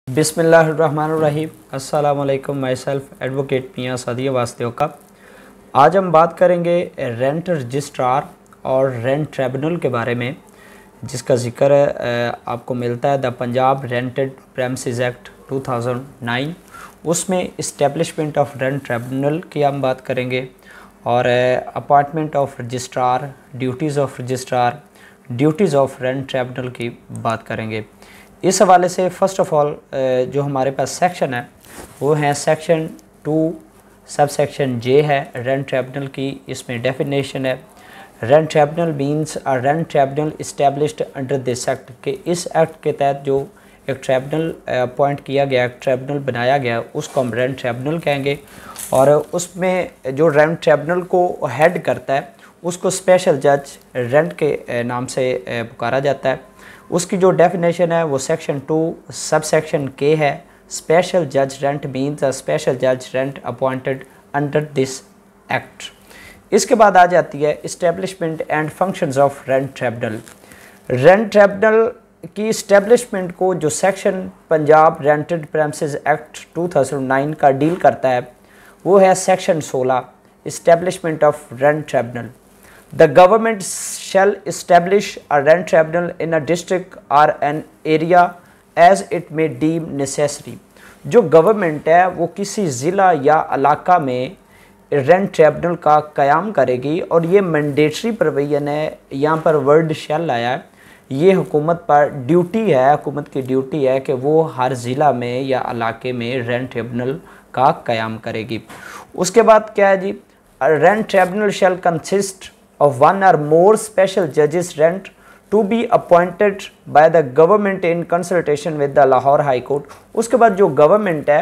बिस्मिल्लाहिर्रहमानिर्रहीम। अस्सलाम वालेकुम। माई सेल्फ एडवोकेट मियां सादिया वास्तव का। आज हम बात करेंगे रेंट रजिस्ट्रार और रेंट ट्रिब्यूनल के बारे में, जिसका जिक्र आपको मिलता है the Punjab rented premises act 2009। उसमें इस्टेब्लिशमेंट ऑफ रेंट ट्रिब्यूनल की हम बात करेंगे और appointment of registrar, duties of registrar, duties of rent tribunal की बात करेंगे। इस हवाले से फ़र्स्ट ऑफ़ ऑल जो हमारे पास सेक्शन है वो है सेक्शन 2 सब सेक्शन जे है रेंट ट्रिब्यूनल की। इसमें डेफिनेशन है rent tribunal means a rent tribunal established under this act, के इस एक्ट के तहत जो एक ट्रिब्यूनल अपॉइंट किया गया, एक ट्रिब्यूनल बनाया गया, उसको हम रेंट ट्रिब्यूनल कहेंगे। और उसमें जो रेंट ट्रिब्यूनल को हेड करता है उसको स्पेशल जज रेंट के नाम से पुकारा जाता है। उसकी जो डेफिनेशन है वो सेक्शन 2 सब सेक्शन के है। स्पेशल जज रेंट मीन्स अ स्पेशल जज rent appointed under this act. इसके बाद आ जाती है establishment and functions of rent tribunal. Rent tribunal की इस्टेब्लिशमेंट को जो section Punjab rented premises act 2009 का डील करता है वो है section 16 establishment of rent tribunal. The government shall establish a rent tribunal in a district or an area as it may deem necessary। जो government है वो किसी ज़िला या इलाका में रेंट ट्रिब्यूनल का क़याम करेगी और ये मैंडेटरी प्रोविजन है। यहाँ पर वर्ड शैल आया है, ये हुकूमत पर ड्यूटी है, हुकूमत की ड्यूटी है कि वो हर ज़िला में या इलाके में रेंट ट्रिब्यूनल का क़याम करेगी। उसके बाद क्या है जी, rent tribunal shall consist of one or more special judges rent to be appointed by the government in consultation with the Lahore High Court। उसके बाद जो गवर्नमेंट है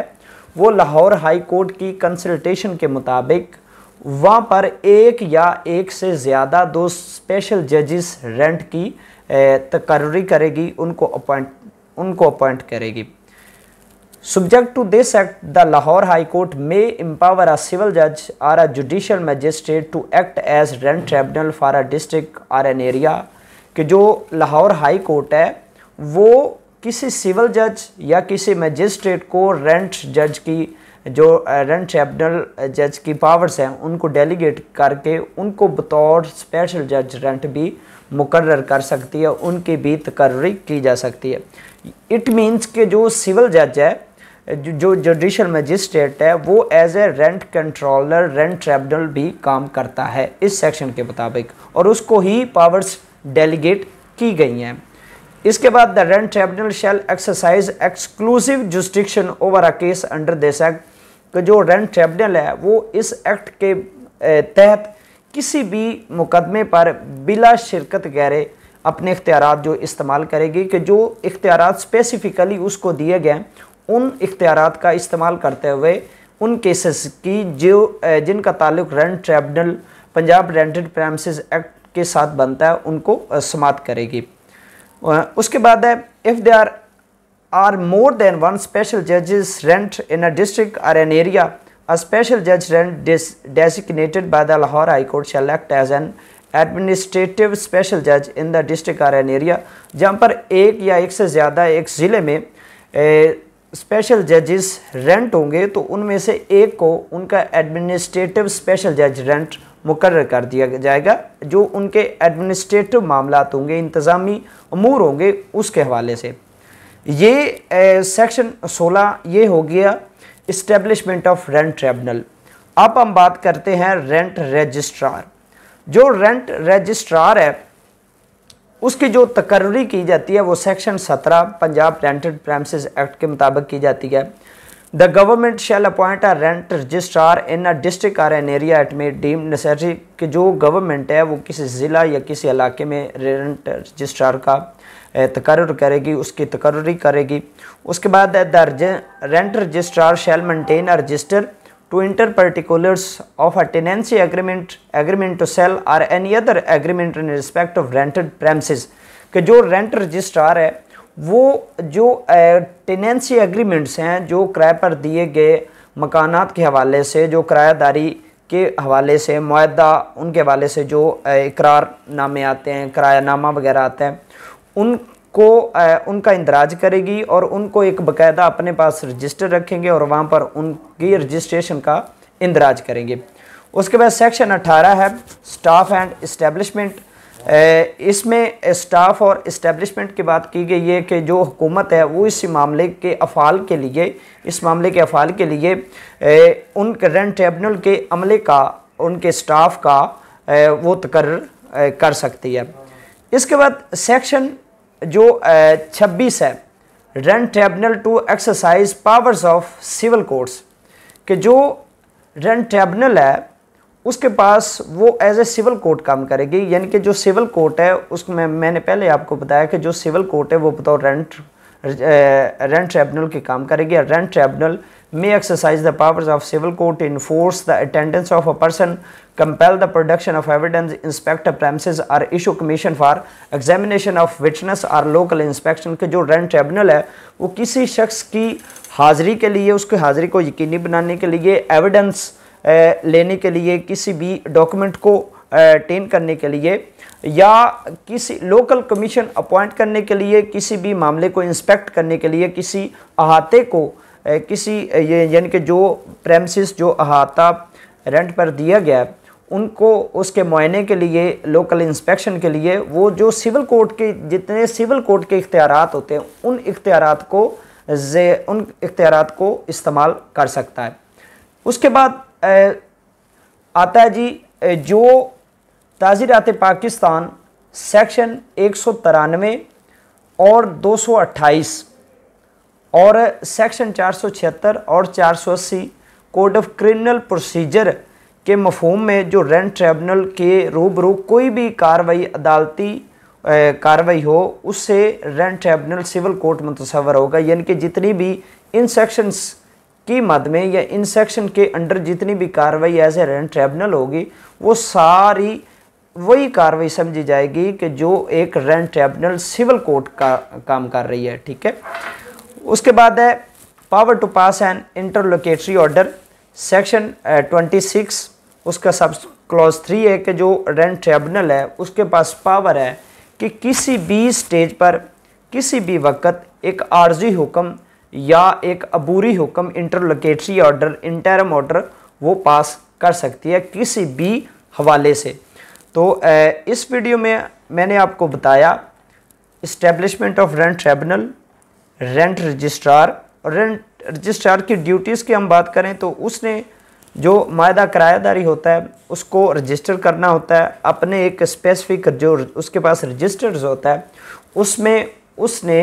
वो लाहौर हाई कोर्ट की कंसल्टेशन के मुताबिक वहाँ पर एक या एक से ज़्यादा दो स्पेशल जजेस रेंट की तकर्री करेगी, उनको अपॉइंट करेगी। Subject to this act, the Lahore High Court may empower a civil judge or a judicial magistrate to act as rent tribunal for a district or an area। कि जो Lahore high court है वो किसी civil जज या किसी magistrate को rent जज की जो रेंट ट्रिब्यूनल जज की पावर्स हैं उनको डेलीगेट करके उनको बतौर स्पेशल जज रेंट भी मुकर्रर कर सकती है, उनकी भी तकर्री की जा सकती है। इट मीन्स कि जो सिविल जज है, जो जुडिशल मजिस्ट्रेट है, वो as a rent controller rent tribunal भी काम करता है इस सेक्शन के मुताबिक और उसको ही पावर्स डेलीगेट की गई हैं। इसके बाद the rent tribunal shall exercise exclusive jurisdiction over a case under this act. कि जो रेंट ट्रिब्यूनल है वो इस एक्ट के तहत किसी भी मुकदमे पर बिला शिरकत गैरे अपने इख्तियारात जो इस्तेमाल करेगी, कि जो इख्तियारात स्पेसिफिकली उसको दिए गए उन इख्तियारात का इस्तेमाल करते हुए उन केसेस की जो जिनका ताल्लुक rent tribunal Punjab rented premises act के साथ बनता है उनको समाअत करेगी। उसके बाद है if they are more than one special जजेस rent in a district or an area, a special जज rent designated by the Lahore high court shell act as an administrative special जज in the district or an area. जहाँ पर एक या एक से ज़्यादा एक ज़िले में स्पेशल जजेस रेंट होंगे तो उनमें से एक को उनका एडमिनिस्ट्रेटिव स्पेशल जज रेंट मुकर्रर कर दिया जाएगा, जो उनके एडमिनिस्ट्रेटिव मामलात होंगे, इंतज़ामी अमूर होंगे, उसके हवाले से। ये सेक्शन 16 ये हो गया इस्टेब्लिशमेंट ऑफ रेंट ट्रिब्यूनल। अब हम बात करते हैं रेंट रजिस्ट्रार। जो रेंट रजिस्ट्रार है उसकी जो तकर्री की जाती है वो section 17 Punjab rented premises act के मुताबिक की जाती है। The government shall appoint a rent registrar in a district or an area it may deem necessary. कि जो गवर्नमेंट है वो किसी ज़िला या किसी इलाके में रेंट रजिस्ट्रार का तकर्रुर करेगी, उसकी तकर्री करेगी। उसके बाद the rent registrar shall maintain a register to enter particulars of a tenancy agreement to sell or any other agreement in respect of rented premises। कि जो रेंट रजिस्ट्रार है वो जो टेनेंसी एग्रीमेंट्स हैं, जो किराए पर दिए गए मकानात के हवाले से, जो किरायादारी के हवाले से मुआहदा उनके हवाले से जो इकरार नामे आते हैं, किरायानामा वगैरह आते हैं, उन को उनका इंदराज करेगी और उनको एक बाकायदा अपने पास रजिस्टर रखेंगे और वहाँ पर उनकी रजिस्ट्रेशन का इंदराज करेंगे। उसके बाद सेक्शन 18 है स्टाफ एंड इस्टेब्लिशमेंट। इसमें स्टाफ और इस्टेब्लिशमेंट की बात की गई है कि जो हुकूमत है वो इस मामले के अफ़ाल के लिए उन रेंट ट्रिब्यूनल के अमले का, उनके स्टाफ का वो तकर्रर कर सकती है। इसके बाद सेक्शन जो 26 है rent tribunal to exercise powers of civil courts, कि जो रेंट ट्रिब्यूनल है उसके पास वो एज ए सिविल कोर्ट काम करेगी। यानी कि जो सिविल कोर्ट है उसमें मैंने पहले आपको बताया कि जो सिविल कोर्ट है वो बतौर रेंट ट्रिब्यूनल की काम करेगी। Rent tribunal may exercise the powers of civil court, enforce the attendance of a person, compel the production of evidence, inspect the premises or issue commission for examination of witness or local inspection। के जो rent tribunal है वो किसी शख्स की हाज़िरी के लिए, उसकी हाज़िरी को यकीनी बनाने के लिए, एविडेंस लेने के लिए, किसी भी डॉक्यूमेंट को टेन करने के लिए या किसी लोकल कमीशन अपॉइंट करने के लिए, किसी भी मामले को इंस्पेक्ट करने के लिए, किसी अहाते को किसी यानी कि जो प्रेमिसेस जो अहाता रेंट पर दिया गया उनको उसके मुआयने के लिए, लोकल इंस्पेक्शन के लिए वो जो सिविल कोर्ट के जितने सिविल कोर्ट के इख्तियारात होते हैं उन इख्तियारात को इस्तेमाल कर सकता है। उसके बाद आता है जी जो ताज़ीरात पाकिस्तान सेक्शन 193 और 228 और सेक्शन 476 और 480 कोड ऑफ क्रिमिनल प्रोसीजर के मफहूम में जो रेंट ट्रिब्यूनल के रूबरू कोई भी कार्रवाई, अदालती कार्रवाई हो, उससे रेंट ट्रिब्यूनल सिविल कोर्ट मुतसव्वर होगा। यानी कि जितनी भी इन सेक्शंस की मद में या इन सेक्शन के अंडर जितनी भी कार्रवाई एज ए रेंट ट्रिब्यूनल होगी वो सारी वही कार्रवाई समझी जाएगी कि जो एक रेंट ट्रिब्यूनल सिविल कोर्ट का काम कर रही है। ठीक है। उसके बाद है power to pass an interlocutory order section 26, उसका सब क्लॉज 3 है कि जो रेंट ट्रिब्यूनल है उसके पास पावर है कि किसी भी स्टेज पर किसी भी वक्त एक आर्जी हुक्म या एक अबूरी हुक्म, इंटरलोकेटरी ऑर्डर, इंटरम ऑर्डर वो पास कर सकती है किसी भी हवाले से। तो इस वीडियो में मैंने आपको बताया establishment of rent tribunal, rent registrar. और रेंट रजिस्ट्रार की ड्यूटीज़ की हम बात करें तो उसने जो मायदा किरायादारी होता है उसको रजिस्टर करना होता है, अपने एक स्पेसिफिक जो उसके पास रजिस्टर्स होता है उसमें उसने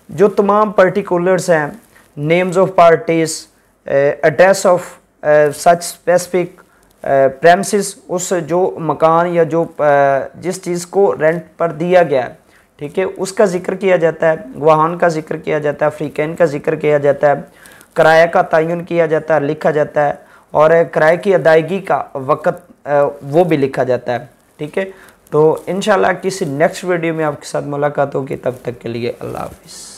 जो तमाम पर्टिकुलर्स हैं, names of parties, address of such specific premises, उस जो मकान या जो जिस चीज़ को रेंट पर दिया गया है, ठीक है, उसका जिक्र किया जाता है, गवाहान का जिक्र किया जाता है, फ्रीकैन का जिक्र किया जाता है, किराया का तयन किया जाता है, लिखा जाता है, और किराए की अदायगी का वक़्त वो भी लिखा जाता है। ठीक है। तो इंशाल्लाह किसी नेक्स्ट वीडियो में आपके साथ मुलाकात होगी, तब तक के लिए अल्लाह हाफिज़।